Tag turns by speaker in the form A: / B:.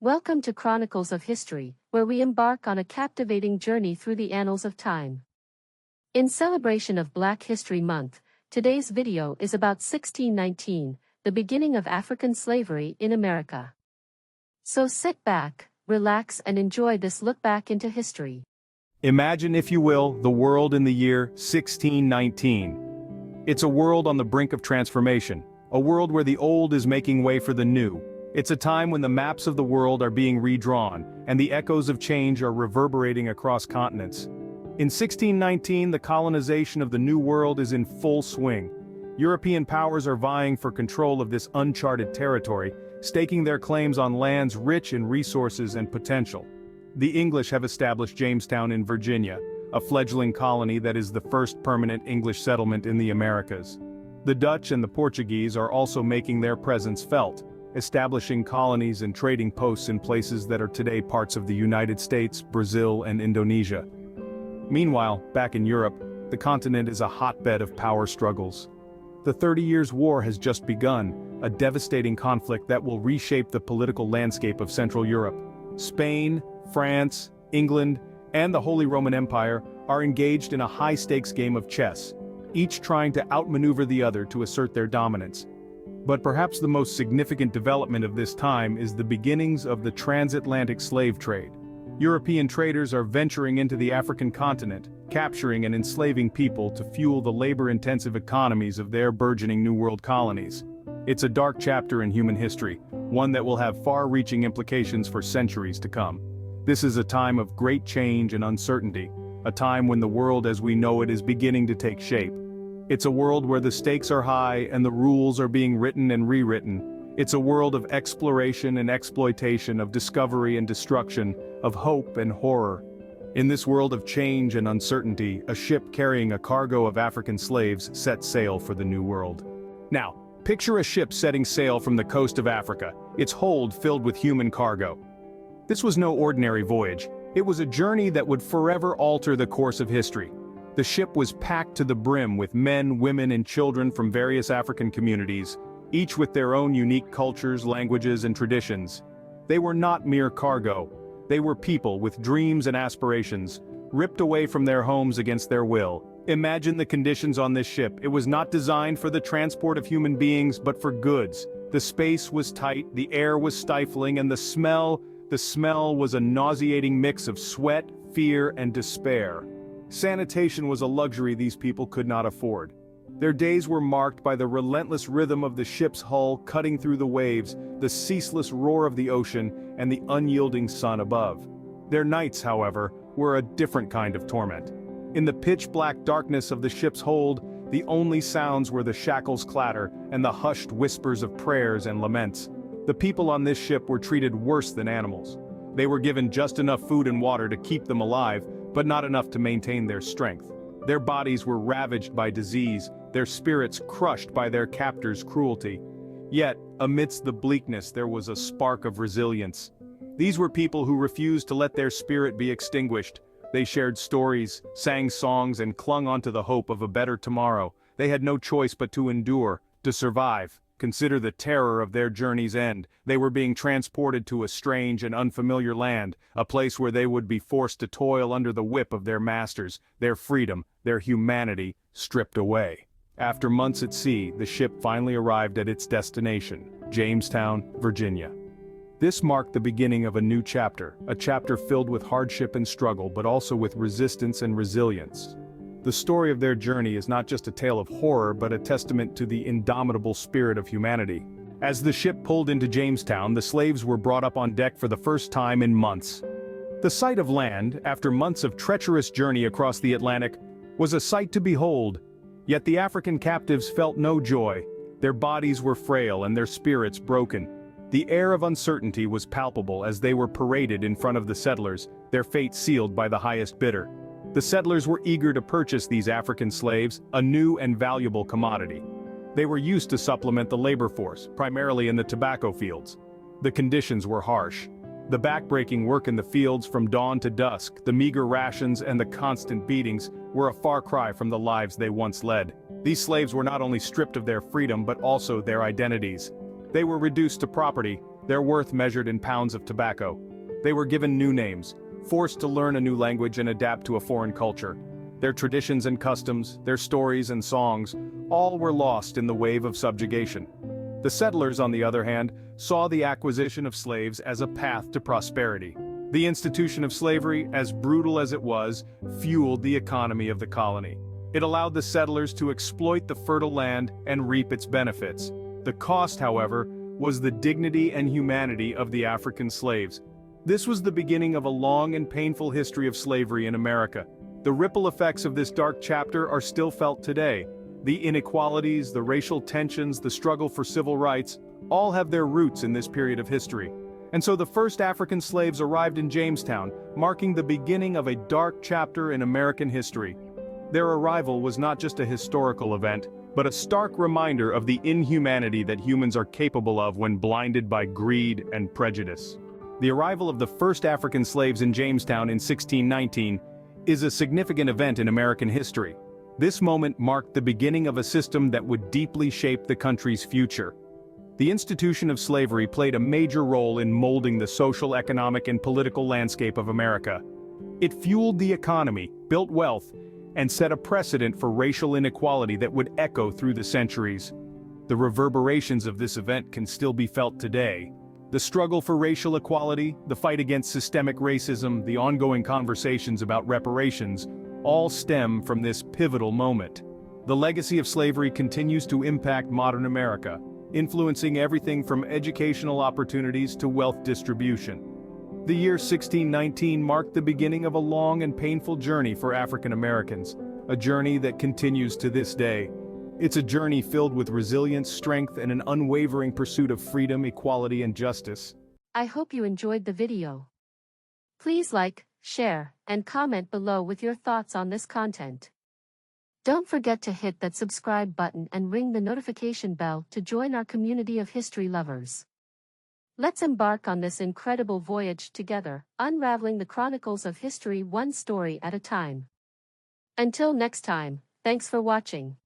A: Welcome to Chronicles of History, where we embark on a captivating journey through the annals of time. In celebration of Black History Month, today's video is about 1619, the beginning of African slavery in America. So sit back, relax, and enjoy this look back into history.
B: Imagine, if you will, the world in the year 1619. It's a world on the brink of transformation, a world where the old is making way for the new. It's a time when the maps of the world are being redrawn, and the echoes of change are reverberating across continents. In 1619, the colonization of the New World is in full swing. European powers are vying for control of this uncharted territory, staking their claims on lands rich in resources and potential. The English have established Jamestown in Virginia, a fledgling colony that is the first permanent English settlement in the Americas. The Dutch and the Portuguese are also making their presence felt, establishing colonies and trading posts in places that are today parts of the United States, Brazil, and Indonesia. Meanwhile, back in Europe, the continent is a hotbed of power struggles. The 30 Years' War has just begun, a devastating conflict that will reshape the political landscape of Central Europe. Spain, France, England, and the Holy Roman Empire are engaged in a high-stakes game of chess, each trying to outmaneuver the other to assert their dominance. But perhaps the most significant development of this time is the beginnings of the transatlantic slave trade. European traders are venturing into the African continent, capturing and enslaving people to fuel the labor-intensive economies of their burgeoning New World colonies. It's a dark chapter in human history, one that will have far-reaching implications for centuries to come. This is a time of great change and uncertainty, a time when the world as we know it is beginning to take shape. It's a world where the stakes are high and the rules are being written and rewritten. It's a world of exploration and exploitation, of discovery and destruction, of hope and horror. In this world of change and uncertainty, a ship carrying a cargo of African slaves set sail for the New World. Now, picture a ship setting sail from the coast of Africa, its hold filled with human cargo. This was no ordinary voyage. It was a journey that would forever alter the course of history. The ship was packed to the brim with men, women, and children from various African communities, each with their own unique cultures, languages, and traditions. They were not mere cargo. They were people with dreams and aspirations, ripped away from their homes against their will. Imagine the conditions on this ship. It was not designed for the transport of human beings, but for goods. The space was tight, the air was stifling, and the smell was a nauseating mix of sweat, fear, and despair. Sanitation was a luxury these people could not afford. Their days were marked by the relentless rhythm of the ship's hull cutting through the waves, the ceaseless roar of the ocean, and the unyielding sun above. Their nights, however, were a different kind of torment. In the pitch-black darkness of the ship's hold, the only sounds were the shackles' clatter and the hushed whispers of prayers and laments. The people on this ship were treated worse than animals. They were given just enough food and water to keep them alive, but not enough to maintain their strength. Their bodies were ravaged by disease, their spirits crushed by their captors' cruelty. Yet, amidst the bleakness there was a spark of resilience. These were people who refused to let their spirit be extinguished. They shared stories, sang songs, and clung onto the hope of a better tomorrow. They had no choice but to endure, to survive. Consider the terror of their journey's end. They were being transported to a strange and unfamiliar land, a place where they would be forced to toil under the whip of their masters, their freedom, their humanity, stripped away. After months at sea, the ship finally arrived at its destination, Jamestown, Virginia. This marked the beginning of a new chapter, a chapter filled with hardship and struggle, but also with resistance and resilience. The story of their journey is not just a tale of horror, but a testament to the indomitable spirit of humanity. As the ship pulled into Jamestown, the slaves were brought up on deck for the first time in months. The sight of land, after months of treacherous journey across the Atlantic, was a sight to behold. Yet the African captives felt no joy. Their bodies were frail and their spirits broken. The air of uncertainty was palpable as they were paraded in front of the settlers, their fate sealed by the highest bidder. The settlers were eager to purchase these African slaves, a new and valuable commodity. They were used to supplement the labor force, primarily in the tobacco fields. The conditions were harsh. The backbreaking work in the fields from dawn to dusk, the meager rations and the constant beatings were a far cry from the lives they once led. These slaves were not only stripped of their freedom but also their identities. They were reduced to property, their worth measured in pounds of tobacco. They were given new names, forced to learn a new language and adapt to a foreign culture. Their traditions and customs, their stories and songs, all were lost in the wave of subjugation. The settlers, on the other hand, saw the acquisition of slaves as a path to prosperity. The institution of slavery, as brutal as it was, fueled the economy of the colony. It allowed the settlers to exploit the fertile land and reap its benefits. The cost, however, was the dignity and humanity of the African slaves. This was the beginning of a long and painful history of slavery in America. The ripple effects of this dark chapter are still felt today. The inequalities, the racial tensions, the struggle for civil rights, all have their roots in this period of history. And so the first African slaves arrived in Jamestown, marking the beginning of a dark chapter in American history. Their arrival was not just a historical event, but a stark reminder of the inhumanity that humans are capable of when blinded by greed and prejudice. The arrival of the first African slaves in Jamestown in 1619 is a significant event in American history. This moment marked the beginning of a system that would deeply shape the country's future. The institution of slavery played a major role in molding the social, economic, and political landscape of America. It fueled the economy, built wealth, and set a precedent for racial inequality that would echo through the centuries. The reverberations of this event can still be felt today. The struggle for racial equality, the fight against systemic racism, the ongoing conversations about reparations, all stem from this pivotal moment. The legacy of slavery continues to impact modern America, influencing everything from educational opportunities to wealth distribution. The year 1619 marked the beginning of a long and painful journey for African Americans, a journey that continues to this day. It's a journey filled with resilience, strength, and an unwavering pursuit of freedom, equality, and justice.
A: I hope you enjoyed the video. Please like, share, and comment below with your thoughts on this content. Don't forget to hit that subscribe button and ring the notification bell to join our community of history lovers. Let's embark on this incredible voyage together, unraveling the chronicles of history one story at a time. Until next time, thanks for watching.